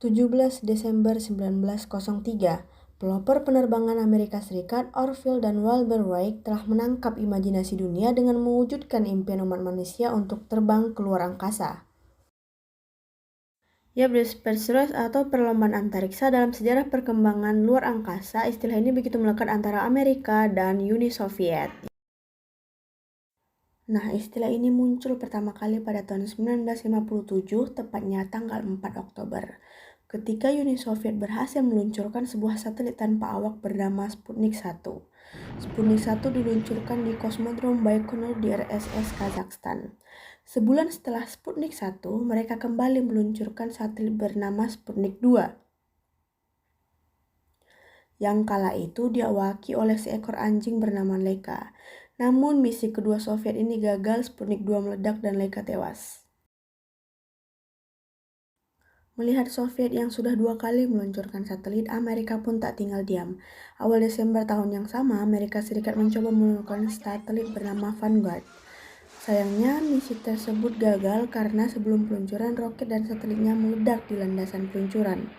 17 Desember 1903, pelopor penerbangan Amerika Serikat Orville dan Wilbur Wright telah menangkap imajinasi dunia dengan mewujudkan impian umat manusia untuk terbang ke luar angkasa. Ya, Space Race atau perlombaan antariksa dalam sejarah perkembangan luar angkasa, istilah ini begitu melekat antara Amerika dan Uni Soviet. Nah, istilah ini muncul pertama kali pada tahun 1957, tepatnya tanggal 4 Oktober, ketika Uni Soviet berhasil meluncurkan sebuah satelit tanpa awak bernama Sputnik 1. Sputnik 1 diluncurkan di Kosmodrom Baikonur di RSS Kazakhstan. Sebulan setelah Sputnik 1, mereka kembali meluncurkan satelit bernama Sputnik 2. Yang kala itu diawaki oleh seekor anjing bernama Laika. Namun misi kedua Soviet ini gagal, Sputnik 2 meledak dan Laika tewas. Melihat Soviet yang sudah 2 kali meluncurkan satelit, Amerika pun tak tinggal diam. Awal Desember tahun yang sama, Amerika Serikat mencoba meluncurkan satelit bernama Vanguard. Sayangnya, misi tersebut gagal karena sebelum peluncuran, roket dan satelitnya meledak di landasan peluncuran.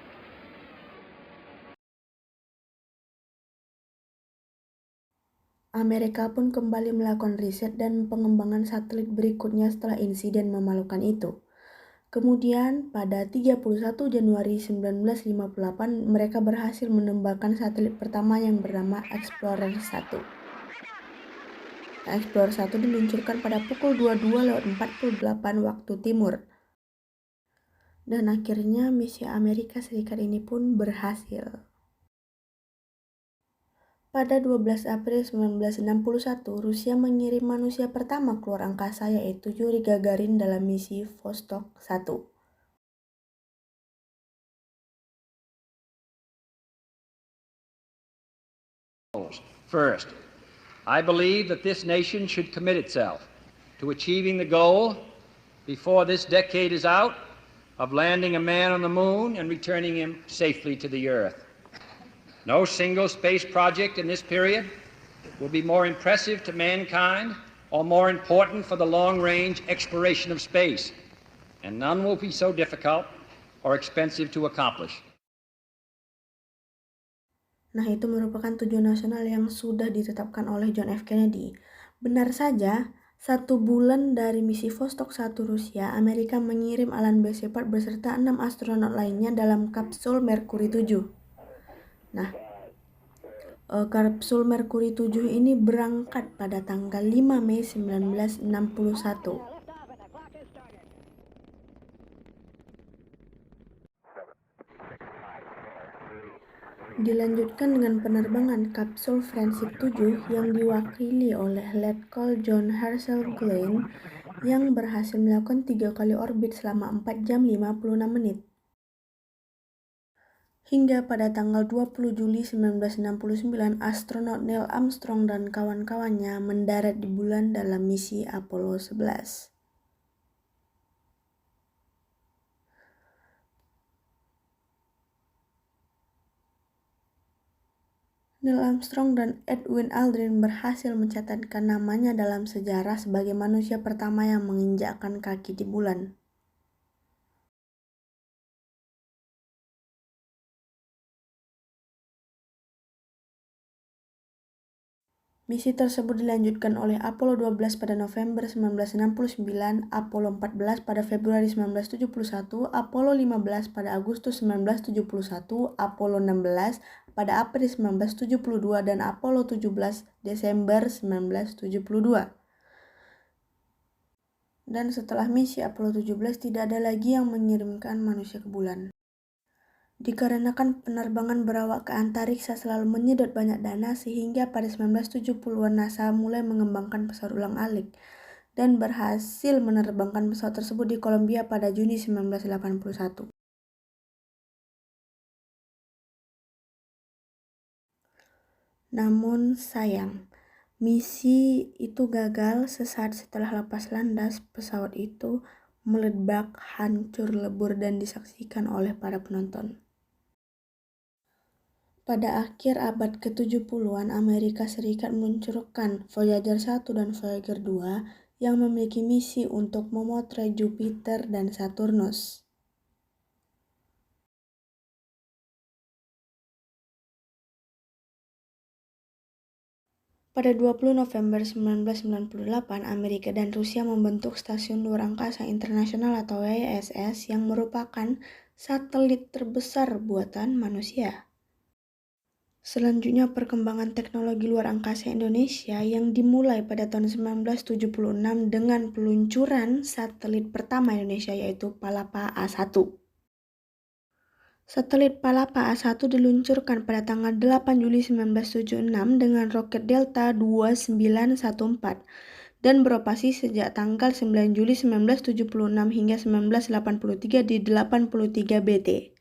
Amerika pun kembali melakukan riset dan pengembangan satelit berikutnya setelah insiden memalukan itu. Kemudian, pada 31 Januari 1958, mereka berhasil menembakkan satelit pertama yang bernama Explorer 1. Explorer 1 diluncurkan pada pukul 22.48 waktu timur. Dan akhirnya misi Amerika Serikat ini pun berhasil. Pada 12 April 1961, Rusia mengirim manusia pertama keluar angkasa yaitu Yuri Gagarin dalam misi Vostok 1. First, I believe that this nation should commit itself to achieving the goal before this decade is out of landing a man on the moon and returning him safely to the earth. No single space project in this period will be more impressive to mankind or more important for the long-range exploration of space, and none will be so difficult or expensive to accomplish. Nah, itu merupakan tujuan nasional yang sudah ditetapkan oleh John F. Kennedy. Benar saja, 1 bulan dari misi Vostok 1 Rusia, Amerika mengirim Alan B. Shepard beserta 6 astronot lainnya dalam kapsul Mercury 7. Nah, kapsul Mercury 7 ini berangkat pada tanggal 5 Mei 1961. Dilanjutkan dengan penerbangan kapsul Friendship 7 yang diwakili oleh Letkol John Herschel Glenn yang berhasil melakukan 3 kali orbit selama 4 jam 56 menit. Hingga pada tanggal 20 Juli 1969, astronot Neil Armstrong dan kawan-kawannya mendarat di bulan dalam misi Apollo 11. Neil Armstrong dan Edwin Aldrin berhasil mencatatkan namanya dalam sejarah sebagai manusia pertama yang menginjakkan kaki di bulan. Misi tersebut dilanjutkan oleh Apollo 12 pada November 1969, Apollo 14 pada Februari 1971, Apollo 15 pada Agustus 1971, Apollo 16 pada April 1972, dan Apollo 17 Desember 1972. Dan setelah misi Apollo 17 tidak ada lagi yang mengirimkan manusia ke bulan. Dikarenakan penerbangan berawak ke antariksa selalu menyedot banyak dana, sehingga pada 1970-an NASA mulai mengembangkan pesawat ulang-alik dan berhasil menerbangkan pesawat tersebut di Columbia pada Juni 1981. Namun sayang, misi itu gagal. Sesaat setelah lepas landas, pesawat itu meledak, hancur lebur dan disaksikan oleh para penonton. Pada akhir abad ke-70-an, Amerika Serikat meluncurkan Voyager 1 dan Voyager 2 yang memiliki misi untuk memotret Jupiter dan Saturnus. Pada 20 November 1998, Amerika dan Rusia membentuk Stasiun Luar Angkasa Internasional atau ISS yang merupakan satelit terbesar buatan manusia. Selanjutnya perkembangan teknologi luar angkasa Indonesia yang dimulai pada tahun 1976 dengan peluncuran satelit pertama Indonesia yaitu Palapa A1. Satelit Palapa A1 diluncurkan pada tanggal 8 Juli 1976 dengan roket Delta 2914 dan beroperasi sejak tanggal 9 Juli 1976 hingga 1983 di 83 BT.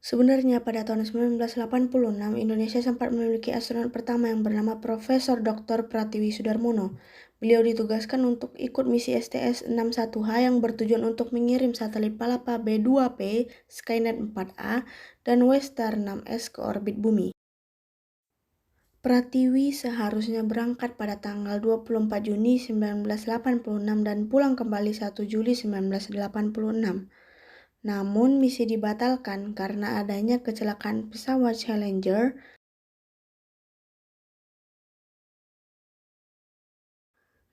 Sebenarnya pada tahun 1986, Indonesia sempat memiliki astronot pertama yang bernama Profesor Dr. Pratiwi Sudarmono. Beliau ditugaskan untuk ikut misi STS-61H yang bertujuan untuk mengirim satelit Palapa B2P, Skynet 4A, dan Westar 6S ke orbit bumi. Pratiwi seharusnya berangkat pada tanggal 24 Juni 1986 dan pulang kembali 1 Juli 1986. Namun misi dibatalkan karena adanya kecelakaan pesawat Challenger.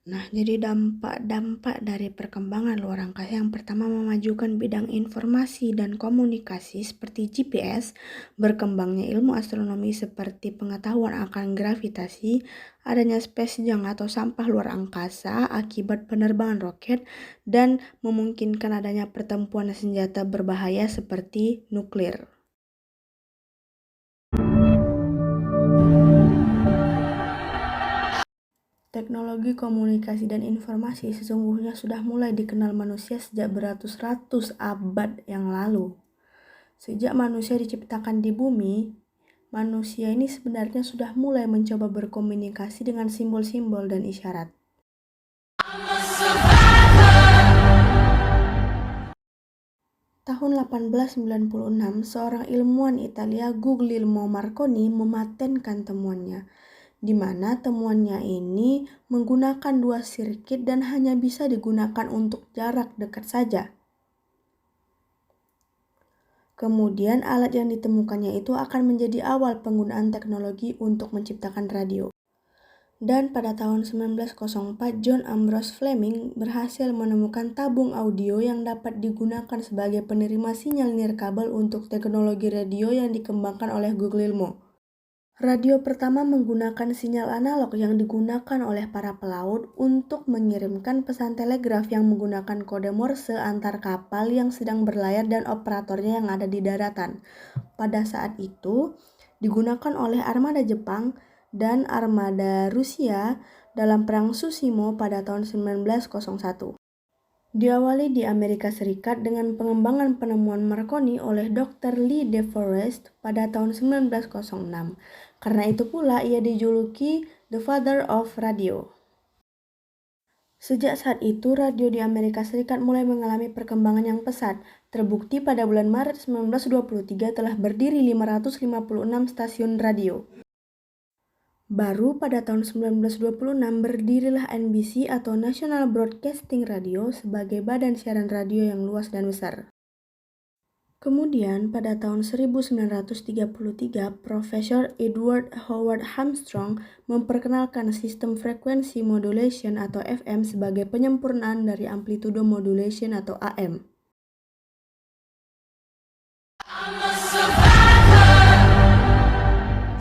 Jadi dampak dari perkembangan luar angkasa yang pertama memajukan bidang informasi dan komunikasi seperti GPS, berkembangnya ilmu astronomi seperti pengetahuan akan gravitasi, adanya space junk atau sampah luar angkasa akibat penerbangan roket, dan memungkinkan adanya pertempuran senjata berbahaya seperti nuklir. Teknologi komunikasi dan informasi sesungguhnya sudah mulai dikenal manusia sejak beratus-ratus abad yang lalu. Sejak manusia diciptakan di bumi, manusia ini sebenarnya sudah mulai mencoba berkomunikasi dengan simbol-simbol dan isyarat. Tahun 1896, seorang ilmuwan Italia Guglielmo Marconi mematenkan temuannya, di mana temuannya ini menggunakan dua sirkuit dan hanya bisa digunakan untuk jarak dekat saja. Kemudian alat yang ditemukannya itu akan menjadi awal penggunaan teknologi untuk menciptakan radio. Dan pada tahun 1904, John Ambrose Fleming berhasil menemukan tabung audio yang dapat digunakan sebagai penerima sinyal nirkabel untuk teknologi radio yang dikembangkan oleh Guglielmo. Radio pertama menggunakan sinyal analog yang digunakan oleh para pelaut untuk mengirimkan pesan telegraf yang menggunakan kode Morse antar kapal yang sedang berlayar dan operatornya yang ada di daratan. Pada saat itu, digunakan oleh armada Jepang dan armada Rusia dalam Perang Tsushima pada tahun 1901. Diawali di Amerika Serikat dengan pengembangan penemuan Marconi oleh Dr. Lee De Forest pada tahun 1906. Karena itu pula ia dijuluki The Father of Radio. Sejak saat itu, radio di Amerika Serikat mulai mengalami perkembangan yang pesat. Terbukti pada bulan Maret 1923 telah berdiri 556 stasiun radio. Baru pada tahun 1926 berdirilah NBC atau National Broadcasting Radio sebagai badan siaran radio yang luas dan besar. Kemudian pada tahun 1933, Profesor Edward Howard Armstrong memperkenalkan sistem frekuensi modulation atau FM sebagai penyempurnaan dari amplitudo modulation atau AM.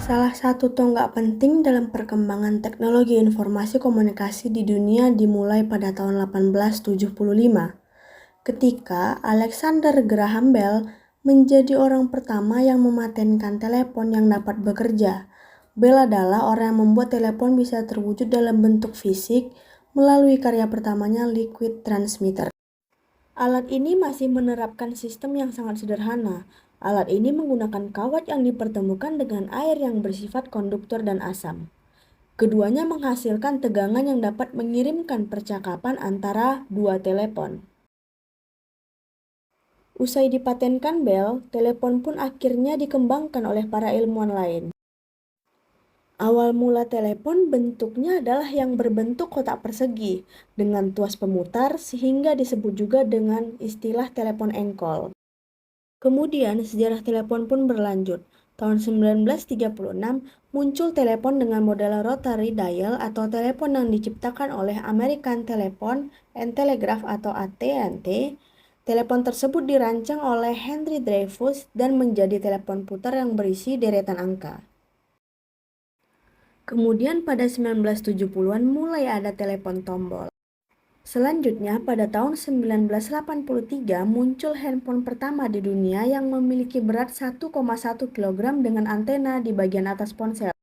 Salah satu tonggak penting dalam perkembangan teknologi informasi komunikasi di dunia dimulai pada tahun 1875, ketika Alexander Graham Bell menjadi orang pertama yang mematenkan telepon yang dapat bekerja. Bell adalah orang yang membuat telepon bisa terwujud dalam bentuk fisik melalui karya pertamanya liquid transmitter. Alat ini masih menerapkan sistem yang sangat sederhana. Alat ini menggunakan kawat yang dipertemukan dengan air yang bersifat konduktor dan asam. Keduanya menghasilkan tegangan yang dapat mengirimkan percakapan antara dua telepon. Usai dipatenkan Bell, telepon pun akhirnya dikembangkan oleh para ilmuwan lain. Awal mula telepon bentuknya adalah yang berbentuk kotak persegi dengan tuas pemutar sehingga disebut juga dengan istilah telepon engkol. Kemudian sejarah telepon pun berlanjut. Tahun 1936, muncul telepon dengan model rotary dial atau telepon yang diciptakan oleh American Telephone and Telegraph atau AT&T. Telepon tersebut dirancang oleh Henry Dreyfuss dan menjadi telepon putar yang berisi deretan angka. Kemudian pada 1970-an mulai ada telepon tombol. Selanjutnya, pada tahun 1983 muncul handphone pertama di dunia yang memiliki berat 1,1 kg dengan antena di bagian atas ponsel.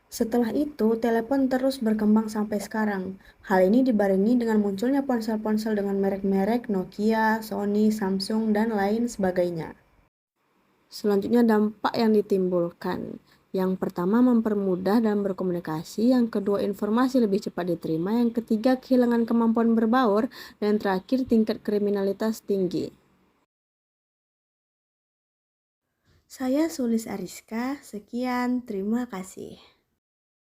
Setelah itu, telepon terus berkembang sampai sekarang. Hal ini dibarengi dengan munculnya ponsel-ponsel dengan merek-merek Nokia, Sony, Samsung, dan lain sebagainya. Selanjutnya dampak yang ditimbulkan. Yang pertama, mempermudah dalam berkomunikasi. Yang kedua, informasi lebih cepat diterima. Yang ketiga, kehilangan kemampuan berbaur. Dan terakhir, tingkat kriminalitas tinggi. Saya Sulis Ariska, sekian, terima kasih.